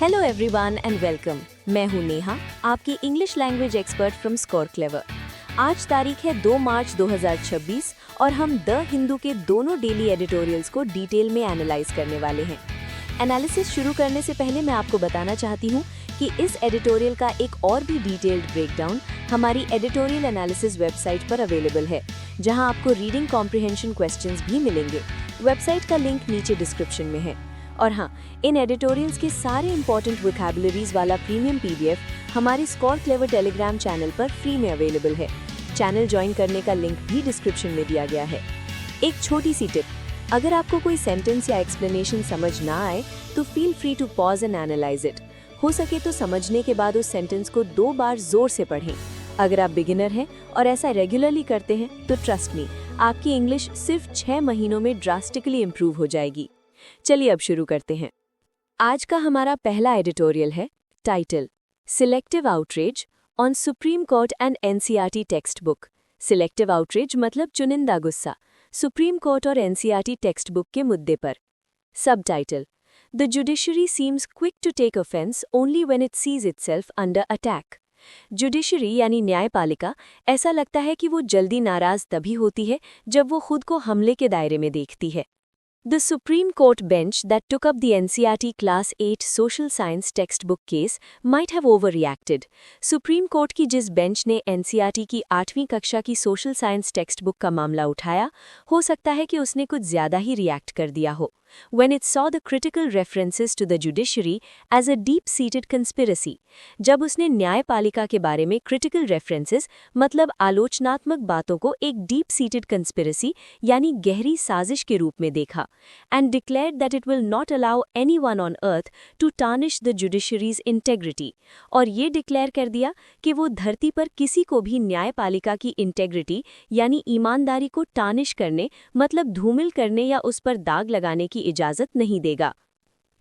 Hello everyone and welcome. मैं हूं नेहा, आपकी English language expert from score clever. आज तारीख है 2 मार्च 2026 और हम द हिंदू के दोनों डेली एडिटोरियल्स को डिटेल में एनालाइज करने वाले हैं। एनालिसिस शुरू करने से पहले मैं आपको बताना चाहती हूं कि इस एडिटोरियल का एक और भी डिटेल्ड ब्रेकडाउन हमारी एडिटोरियल एनालिसिस वेबसाइट पर अवेलेबल है, जहां आपको रीडिंग कॉम्प्रिहेंशन क्वेश्चंस भी मिलेंगे। वेबसाइट का लिंक नीचे डिस्क्रिप्शन में है। और हाँ, इन एडिटोरियल्स के सारे इंपॉर्टेंट वोकैबुलरीज वाला प्रीमियम पीडीएफ हमारी स्कोर क्लेवर टेलीग्राम चैनल पर फ्री में अवेलेबल है। चैनल ज्वाइन करने का लिंक भी डिस्क्रिप्शन में दिया गया है। एक छोटी सी टिप, अगर आपको कोई सेंटेंस या एक्सप्लेनेशन समझ ना आए तो feel free to pause and analyse it. हो सके तो समझने के बाद उस सेंटेंस को 2 बार जोर से पढ़ें। अगर आप बिगिनर हैं और ऐसा रेगुलरली करते हैं तो ट्रस्ट मी, आपकी इंग्लिश सिर्फ 6 महीनों में ड्रास्टिकली इम्प्रूव हो जाएगी। चलिए अब शुरू करते हैं। आज का हमारा पहला एडिटोरियल है title selective outrage on Supreme Court and NCERT textbook. Selective outrage मतलब चुनिंदा गुस्सा, सुप्रीम कोर्ट और एनसीईआरटी टेक्स्ट बुक के मुद्दे पर। Subtitle the judiciary seems quick to take offence only when it sees itself under attack. Judiciary यानी न्यायपालिका ऐसा लगता है कि वो जल्दी नाराज तभी होती है जब वो खुद को हमले के दायरे में देखती है। The Supreme Court bench that took up the NCERT Class 8 Social Science textbook case might have overreacted. Supreme Court की जिस बेंच ने NCERT की 8वीं कक्षा की सोशल साइंस टेक्स्ट बुक का मामला उठाया, हो सकता है कि उसने कुछ ज्यादा ही रिएक्ट कर दिया हो। When it saw the critical references to the judiciary as a deep-seated conspiracy, जब उसने न्यायपालिका के बारे में critical references मतलब आलोचनात्मक बातों को एक deep-seated conspiracy यानी गहरी साजिश के रूप में देखा, and declared that it will not allow anyone on earth to tarnish the judiciary's integrity, और ये डिक्लेयर कर दिया कि वो धरती पर किसी को भी न्यायपालिका की इंटेग्रिटी यानी ईमानदारी को टार्निश करने मतलब धूमिल करने या उस पर दाग लगाने की इजाजत नहीं देगा।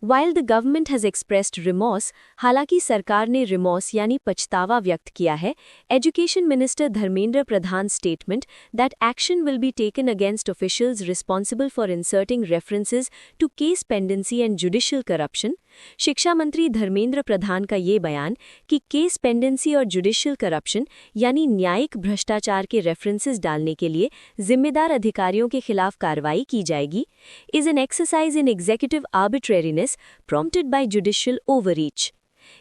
While the government has expressed remorse, हालांकि सरकार ने रिमॉर्स यानी पछतावा व्यक्त किया है, education minister Dharmendra Pradhan statement that action will be taken against officials responsible for inserting references to case pendency and judicial corruption। शिक्षा मंत्री धर्मेंद्र प्रधान का ये बयान कि केस पेंडेंसी और जुडिशियल करप्शन यानी न्यायिक भ्रष्टाचार के रेफरेंसेस डालने के लिए जिम्मेदार अधिकारियों के खिलाफ कार्रवाई की जाएगी, is an exercise in executive arbitrariness prompted by judicial overreach.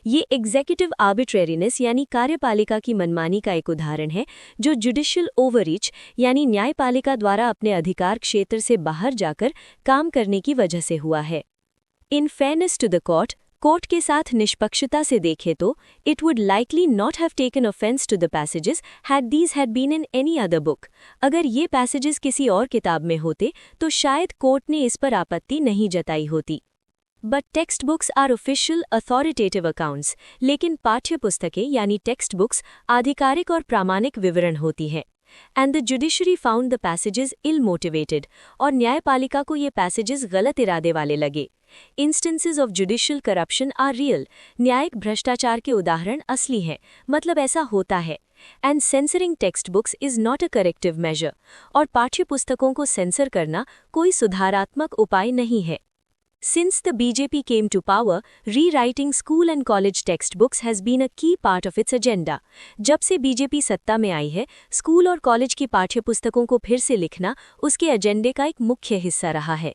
ये एग्जीक्यूटिव आर्बिट्रेरीनेस यानी कार्यपालिका की मनमानी का एक उदाहरण है, जो जुडिशियल ओवररीच यानी न्यायपालिका द्वारा अपने अधिकार क्षेत्र से बाहर जाकर काम करने की वजह से हुआ है। In fairness to the court के साथ निष्पक्षता से देखें तो it would likely not have taken offence to the passages had these had been in any other book. अगर ये पैसेजेस किसी और किताब में होते तो शायद कोर्ट ने इस पर आपत्ति नहीं जताई होती। But textbooks are official authoritative accounts, लेकिन पाठ्य पुस्तकें यानी टेक्स्ट बुक्स आधिकारिक और प्रामाणिक विवरण होती हैं। And the judiciary found the passages ill motivated, और न्यायपालिका को ये पैसेजेस गलत इरादे वाले लगे। Instances of judicial corruption are real, न्यायिक भ्रष्टाचार के उदाहरण असली हैं, मतलब ऐसा होता है। And censoring textbooks is not a corrective measure, और पाठ्य पुस्तकों को सेंसर करना कोई सुधारात्मक उपाय नहीं है। Since the BJP came to power, rewriting school and college textbooks has been a key part of its agenda. जब से बीजेपी सत्ता में आई है, स्कूल और कॉलेज की पाठ्यपुस्तकों को फिर से लिखना उसके एजेंडे का एक मुख्य हिस्सा रहा है।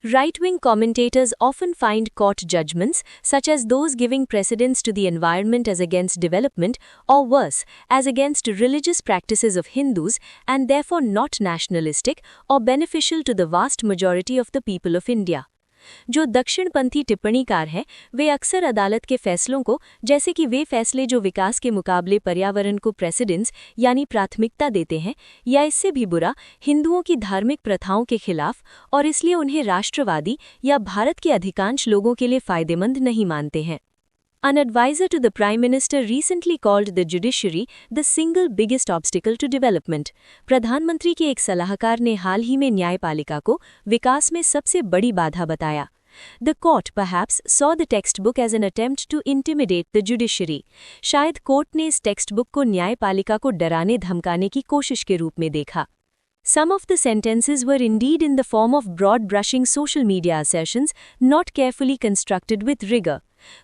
Right-wing commentators often find court judgments, such as those giving precedence to the environment as against development, or worse, as against religious practices of Hindus, and therefore not nationalistic or beneficial to the vast majority of the people of India. जो दक्षिणपंथी टिप्पणीकार हैं, वे अक्सर अदालत के फैसलों को, जैसे कि वे फैसले जो विकास के मुकाबले पर्यावरण को प्रेसिडेंस यानी प्राथमिकता देते हैं, या इससे भी बुरा हिंदुओं की धार्मिक प्रथाओं के खिलाफ, और इसलिए उन्हें राष्ट्रवादी या भारत के अधिकांश लोगों के लिए फायदेमंद नहीं मानते हैं। An advisor to the Prime Minister recently called the judiciary the single biggest obstacle to development. प्रधानमंत्री के एक सलाहकार ने हाल ही में न्यायपालिका को विकास में सबसे बड़ी बाधा बताया। The court perhaps saw the textbook as an attempt to intimidate the judiciary. शायद कोर्ट ने इस टेक्स्ट बुक को न्यायपालिका को डराने धमकाने की कोशिश के रूप में देखा। Some of the sentences were indeed in the form of broad-brushing social media assertions, not carefully constructed with rigor.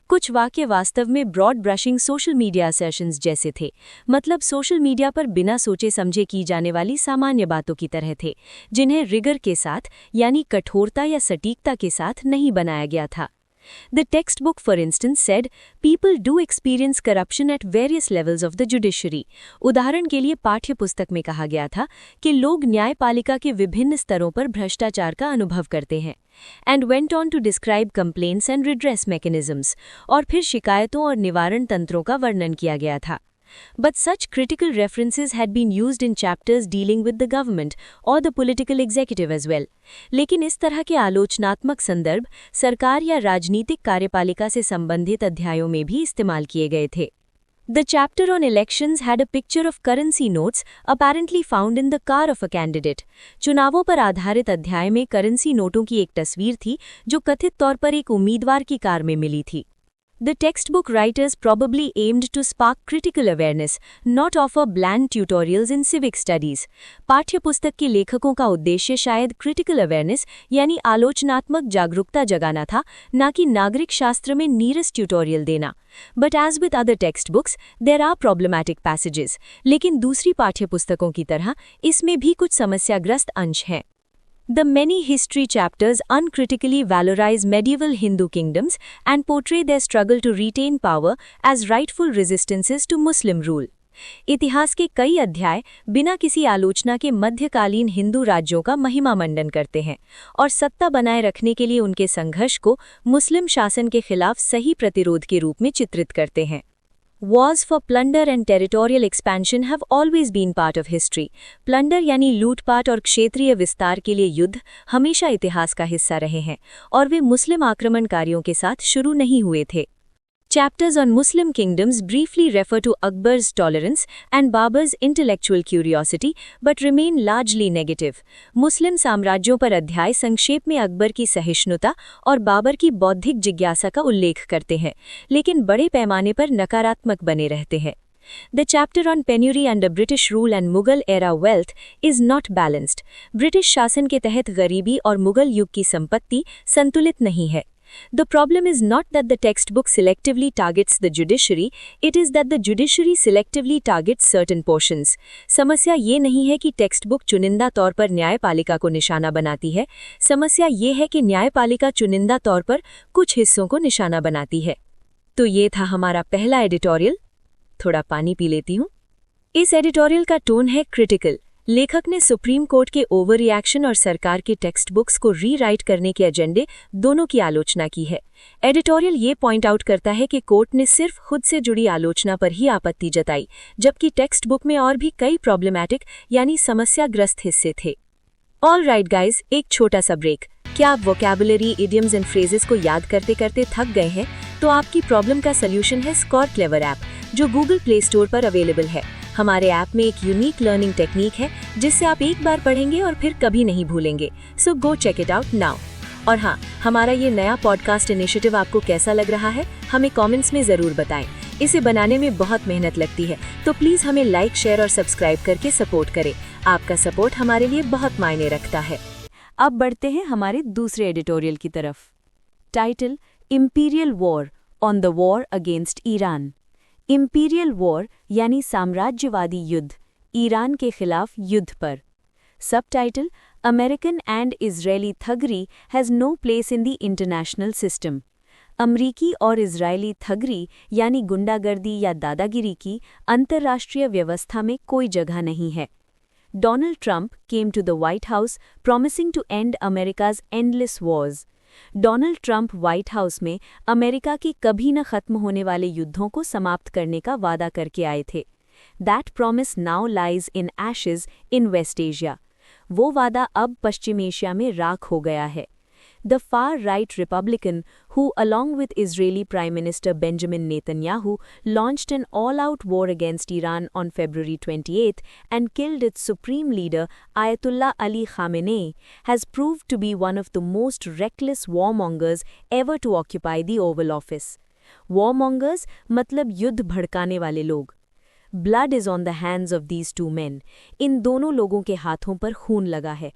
कुछ वाक्य वास्तव में broad brushing social media sessions जैसे थे, मतलब सोशल मीडिया पर बिना सोचे समझे की जाने वाली सामान्य बातों की तरह थे, जिन्हें रिगर के साथ यानी कठोरता या सटीकता के साथ नहीं बनाया गया था। The textbook, for instance, said, people do experience corruption at various levels of the judiciary. उदाहरण के लिए पाठ्य पुस्तक में कहा गया था कि लोग न्यायपालिका के विभिन्न स्तरों पर भ्रष्टाचार का अनुभव करते हैं। And went on to describe complaints and redress mechanisms. और फिर शिकायतों और निवारण तंत्रों का वर्णन किया गया था। But such critical references had been used in chapters dealing with the government or the political executive as well. लेकिन इस तरह के आलोचनात्मक संदर्भ सरकार या राजनीतिक कार्यपालिका से संबंधित अध्यायों में भी इस्तेमाल किए गए थे। The chapter on elections had a picture of currency notes apparently found in the car of a candidate. चुनावों पर आधारित अध्याय में करेंसी नोटों की एक तस्वीर थी जो कथित तौर पर एक उम्मीदवार की कार में मिली थी। The textbook writers probably aimed to spark critical awareness, not offer bland tutorials in civic studies. पाठ्यपुस्तक के लेखकों का उद्देश्य शायद critical awareness यानी आलोचनात्मक जागरूकता जगाना था, ना कि नागरिक शास्त्र में नीरस ट्यूटोरियल देना। But as with other textbooks, there are problematic passages. लेकिन दूसरी पाठ्यपुस्तकों की तरह इसमें भी कुछ समस्याग्रस्त अंश हैं। The many history chapters uncritically valorize medieval Hindu kingdoms and portray their struggle to retain power as rightful resistances to Muslim rule. इतिहास के कई अध्याय बिना किसी आलोचना के मध्यकालीन हिंदू राज्यों का महिमा मंडन करते हैं और सत्ता बनाए रखने के लिए उनके संघर्ष को मुस्लिम शासन के खिलाफ सही प्रतिरोध के रूप में चित्रित करते हैं। Wars for plunder and territorial expansion have always been part of history. Plunder यानी लूटपाट और क्षेत्रीय विस्तार के लिए युद्ध हमेशा इतिहास का हिस्सा रहे हैं और वे मुस्लिम आक्रमणकारियों के साथ शुरू नहीं हुए थे। Chapters on Muslim kingdoms briefly refer to Akbar's tolerance and Babur's intellectual curiosity, but remain largely negative. मुस्लिम साम्राज्यों पर अध्याय संक्षेप में अकबर की सहिष्णुता और बाबर की बौद्धिक जिज्ञासा का उल्लेख करते हैं, लेकिन बड़े पैमाने पर नकारात्मक बने रहते हैं। The chapter on penury under British rule and Mughal era wealth is not balanced. British शासन के तहत गरीबी और मुगल युग की संपत्ति संतुलित नहीं है। The problem is not that the textbook selectively targets the judiciary, it is that the judiciary selectively targets certain portions. समस्या ये नहीं है कि टेक्स्टबुक चुनिंदा तौर पर न्यायपालिका को निशाना बनाती है, समस्या ये है कि न्यायपालिका चुनिंदा तौर पर कुछ हिस्सों को निशाना बनाती है। तो ये था हमारा पहला एडिटोरियल। थोड़ा पानी पी लेती हूँ। इस एडिटोरियल का टोन है क्रिटिकल। लेखक ने सुप्रीम कोर्ट के ओवर रिएक्शन और सरकार के टेक्स्ट बुक्स को रीराइट करने के एजेंडे दोनों की आलोचना की है। एडिटोरियल ये पॉइंट आउट करता है कि कोर्ट ने सिर्फ खुद से जुड़ी आलोचना पर ही आपत्ति जताई, जबकि टेक्स्ट बुक में और भी कई प्रॉब्लमैटिक यानी समस्याग्रस्त हिस्से थे। ऑल राइट गाइज, एक छोटा सा ब्रेक। क्या आप वोकैबुलरी, इडियम्स एंड फ्रेजेस को याद करते करते थक गए हैं? तो आपकी प्रॉब्लम का सल्यूशन है स्कोर क्लेवर ऐप, जो गूगल प्ले स्टोर पर अवेलेबल है। हमारे ऐप में एक यूनिक लर्निंग टेक्निक है जिससे आप एक बार पढ़ेंगे और फिर कभी नहीं भूलेंगे। So go check it out now. और हाँ, हमारा ये नया पॉडकास्ट इनिशिएटिव आपको कैसा लग रहा है, हमें कमेंट्स में ज़रूर बताएं। इसे बनाने में बहुत मेहनत लगती है, तो प्लीज़ हमें लाइक, शेयर और सब्सक्राइब करके सपोर्ट करें। आपका सपोर्ट हमारे लिए बहुत मायने रखता है। अब बढ़ते हैं हमारे दूसरे एडिटोरियल की तरफ। Title: imperial war on the war against Iran. Imperial war यानी साम्राज्यवादी युद्ध, ईरान के खिलाफ युद्ध पर। Subtitle: American and Israeli thuggery has no place in the international system. अमरीकी और इजरायली थगरी यानी गुंडागर्दी या दादागिरी की अंतर्राष्ट्रीय व्यवस्था में कोई जगह नहीं है। Donald Trump came to the White House promising to end America's endless wars. Donald Trump White House में अमेरिका के कभी न खत्म होने वाले युद्धों को समाप्त करने का वादा करके आए थे। That promise now lies in ashes in West Asia. वो वादा अब पश्चिम एशिया में राख हो गया है। The far-right Republican, who along with Israeli Prime Minister Benjamin Netanyahu launched an all-out war against Iran on February 28 and killed its supreme leader Ayatollah Ali Khamenei, has proved to be one of the most reckless warmongers ever to occupy the Oval Office. Warmongers मतलब युद्ध भड़काने वाले लोग। Blood is on the hands of these two men. इन दोनों लोगों के हाथों पर खून लगा है।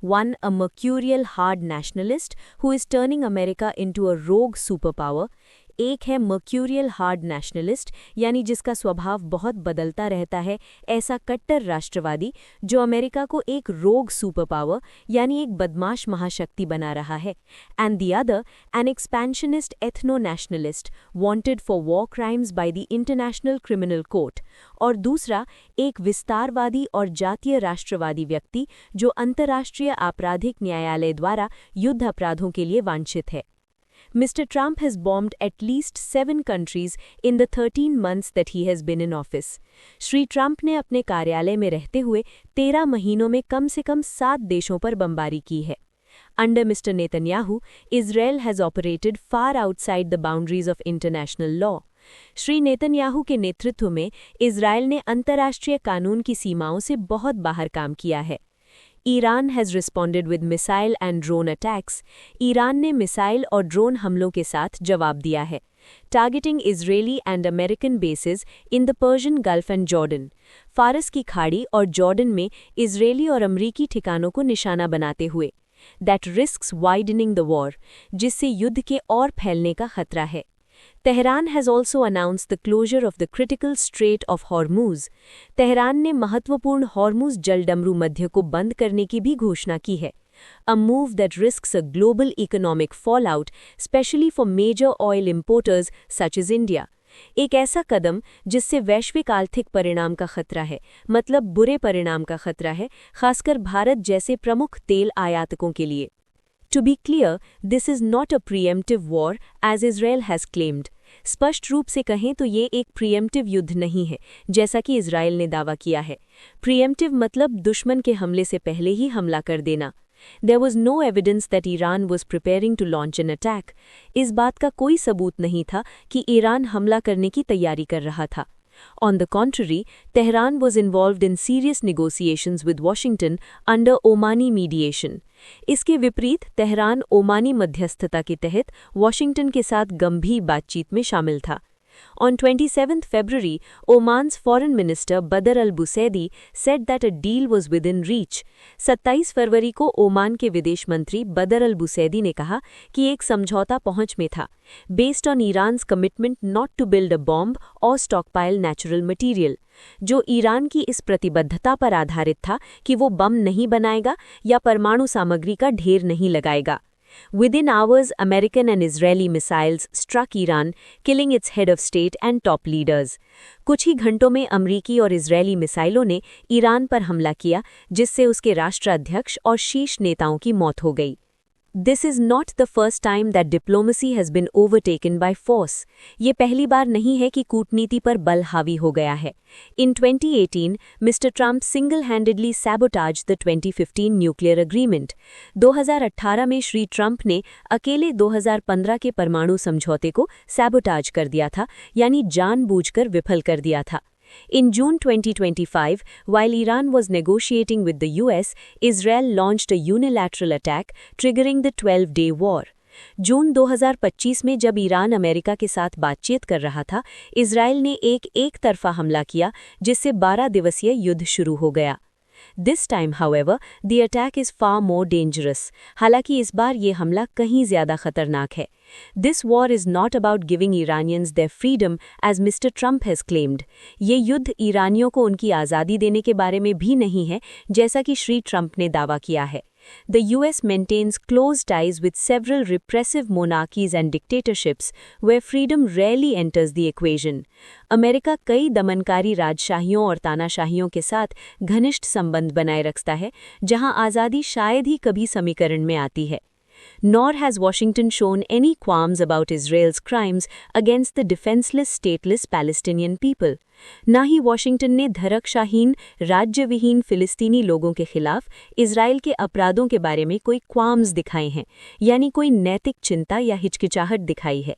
One, a mercurial hard nationalist who is turning America into a rogue superpower. एक है मर्क्यूरियल हार्ड नेशनलिस्ट, यानी जिसका स्वभाव बहुत बदलता रहता है, ऐसा कट्टर राष्ट्रवादी जो अमेरिका को एक रोग सुपर पावर यानी एक बदमाश महाशक्ति बना रहा है। And the other an expansionist ethno nationalist wanted for war crimes by the International Criminal Court, और दूसरा एक विस्तारवादी और जातीय राष्ट्रवादी व्यक्ति जो अंतर्राष्ट्रीय आपराधिक न्यायालय द्वारा युद्ध अपराधों के लिए वांछित है। Mr. Trump has bombed at least 7 countries in the 13 months that he has been in office. Shri Trump ने अपने कार्यालय में रहते हुए 13 महीनों में कम से कम 7 देशों पर बमबारी की है। Under Mr. Netanyahu, Israel has operated far outside the boundaries of international law. Shri Netanyahu के नेतृत्व में इज़राइल ने अंतर्राष्ट्रीय कानून की सीमाओं से बहुत बाहर काम किया है। Iran has responded with missile and drone attacks. Iran ने मिसाइल और ड्रोन हमलों के साथ जवाब दिया है, targeting Israeli and American bases in the Persian gulf and Jordan. फारस की खाड़ी और जॉर्डन में इजरायली और अमरीकी ठिकानों को निशाना बनाते हुए। That risks widening the war, जिससे युद्ध के और फैलने का खतरा है। Tehran has also announced the closure of the critical Strait of Hormuz. Tehran ने महत्वपूर्ण हॉर्मूज जलडमरू मध्य को बंद करने की भी घोषणा की है। A move that risks a global economic fallout, specially for major oil importers such as India. एक ऐसा कदम जिससे वैश्विक आर्थिक परिणाम का खतरा है, मतलब बुरे परिणाम का खतरा है, खासकर भारत जैसे प्रमुख तेल आयातकों के लिए। To be clear, this is not a preemptive war as Israel has claimed. स्पष्ट रूप से कहें तो ये एक प्रीएम्प्टिव युद्ध नहीं है, जैसा कि इजराइल ने दावा किया है। प्रीएम्प्टिव मतलब दुश्मन के हमले से पहले ही हमला कर देना। There was no evidence that Iran was preparing to launch an attack. इस बात का कोई सबूत नहीं था कि ईरान हमला करने की तैयारी कर रहा था। On the contrary, Tehran was involved in serious negotiations with Washington under Omani mediation. इसके विपरीत तेहरान ओमानी मध्यस्थता के तहत वॉशिंगटन के साथ गंभीर बातचीत में शामिल था। On 27 February, Oman's foreign minister Badr al-Busaidi said that a deal was within reach. 27 फरवरी को ओमान के विदेश मंत्री बदर अल-बुसैदी ने कहा कि एक समझौता पहुंच में था, based on Iran's commitment not to build a bomb or stockpile natural material, जो ईरान की इस प्रतिबद्धता पर आधारित था कि वो बम नहीं बनाएगा या परमाणु सामग्री का ढेर नहीं लगाएगा। Within hours, American and Israeli missiles struck Iran, killing its head of state and top leaders. कुछ ही घंटों में अमरीकी और इजरायली मिसाइलों ने ईरान पर हमला किया, जिससे उसके राष्ट्राध्यक्ष और शीर्ष नेताओं की मौत हो गई। This is not the first time that diplomacy has been overtaken by force. ये पहली बार नहीं है कि कूटनीति पर बल हावी हो गया है। In 2018, Mr. Trump single-handedly sabotaged the 2015 nuclear agreement. 2018 में श्री ट्रंप ने अकेले 2015 के परमाणु समझौते को सैबोटाज कर दिया था, यानी जानबूझकर विफल कर दिया था। In June 2025, while Iran was negotiating with the US, Israel launched a unilateral attack, triggering the 12-day war. जून 2025 में जब ईरान अमेरिका के साथ बातचीत कर रहा था, इजराइल ने एक तरफा हमला किया, जिससे 12 दिवसीय युद्ध शुरू हो गया। This time, however, the attack is far more dangerous. हालांकि इस बार ये हमला कहीं ज़्यादा खतरनाक है। This war is not about giving Iranians their freedom, as Mr. Trump has claimed. ये युद्ध ईरानियों को उनकी आज़ादी देने के बारे में भी नहीं है, जैसा कि श्री ट्रंप ने दावा किया है। The US maintains close ties with several repressive monarchies and dictatorships, where freedom rarely enters the equation. America कई दमनकारी राजशाहियों और तानाशाहियों के साथ घनिष्ठ संबंध बनाए रखता है, जहां आज़ादी शायद ही कभी समीकरण में आती है। Nor has Washington shown any qualms about Israel's crimes against the defenseless, stateless Palestinian people. ना ही वॉशिंगटन ने धरकशाहीन, राज्यविहीन फिलिस्तीनी लोगों के खिलाफ इजराइल के अपराधों के बारे में कोई क्वाम्स दिखाए हैं, यानी कोई नैतिक चिंता या हिचकिचाहट दिखाई है।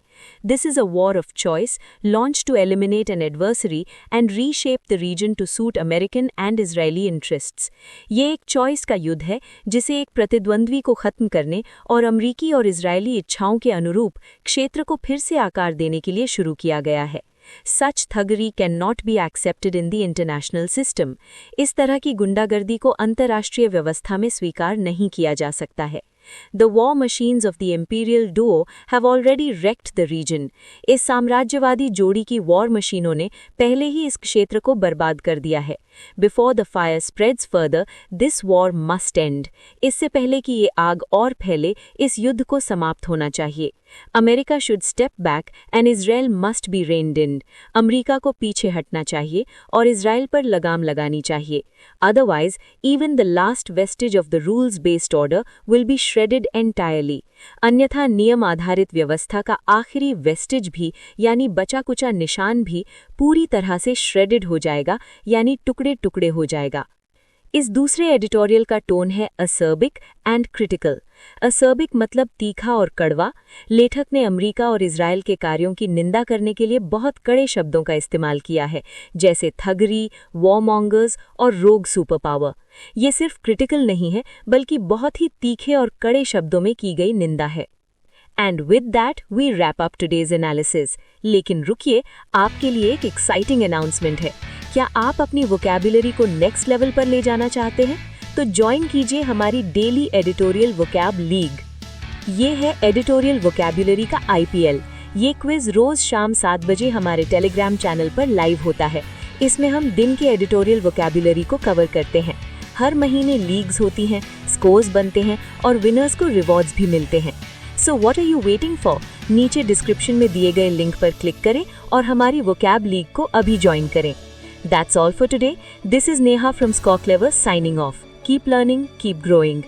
This is a war of choice, launched to eliminate an adversary and reshape the region to suit American and Israeli interests. ये एक चॉइस का युद्ध है, जिसे एक प्रतिद्वंद्वी को खत्म करने और अमरीकी और इजरायली इच्छाओं के अनुरूप क्षेत्र को फिर से आकार देने के लिए शुरू किया गया है। Such thuggery cannot be accepted in the international system. इस तरह की गुंडागर्दी को अंतर्राष्ट्रीय व्यवस्था में स्वीकार नहीं किया जा सकता है। The war machines of the imperial duo have already wrecked the region. इस साम्राज्यवादी जोड़ी की वॉर मशीनों ने पहले ही इस क्षेत्र को बर्बाद कर दिया है. Before the fire spreads further, this war must end. इससे पहले कि ये आग और फैले, इस युद्ध को समाप्त होना चाहिए. America should step back and Israel must be rained in. America को पीछे हटना चाहिए और इजराइल पर लगाम लगानी चाहिए. Otherwise even the last wastage of the rules based order will be shredded entirely. अन्यथा नियम आधारित व्यवस्था का आखिरी वेस्टेज भी यानी बचा कुचा निशान भी पूरी तरह से श्रेडेड हो जाएगा यानी टुकड़े टुकड़े हो जाएगा. इस दूसरे एडिटोरियल का टोन है असर्बिक एंड क्रिटिकल. असर्बिक मतलब तीखा और कड़वा. लेखक ने अमेरिका और इजराइल के कार्यों की निंदा करने के लिए बहुत कड़े शब्दों का इस्तेमाल किया है, जैसे थगरी, वॉरमॉन्गर्स और रोग सुपर पावर. ये सिर्फ क्रिटिकल नहीं है बल्कि बहुत ही तीखे और कड़े शब्दों में की गई निंदा है. And with that we wrap up today's analysis. लेकिन रुकिए, आपके लिए एक एक्साइटिंग अनाउंसमेंट है. क्या आप अपनी वोकैबुलरी को नेक्स्ट लेवल पर ले जाना चाहते हैं? तो ज्वाइन कीजिए हमारी डेली एडिटोरियल वोकैब लीग. ये है एडिटोरियल वोकैबुलरी का IPL. ये क्विज रोज शाम 7 बजे हमारे टेलीग्राम चैनल पर लाइव होता है. इसमें हम दिन के एडिटोरियल वोकैबुलरी को कवर करते हैं. हर महीने लीग्स होती हैं, स्कोर्स बनते हैं और विनर्स को रिवॉर्ड्स भी मिलते हैं. So what are you waiting for? नीचे डिस्क्रिप्शन में दिए गए लिंक पर क्लिक करें और हमारी वोकैब लीग को अभी ज्वाइन करें. That's all for today. This is Neha from Score Clever signing off. Keep learning, keep growing.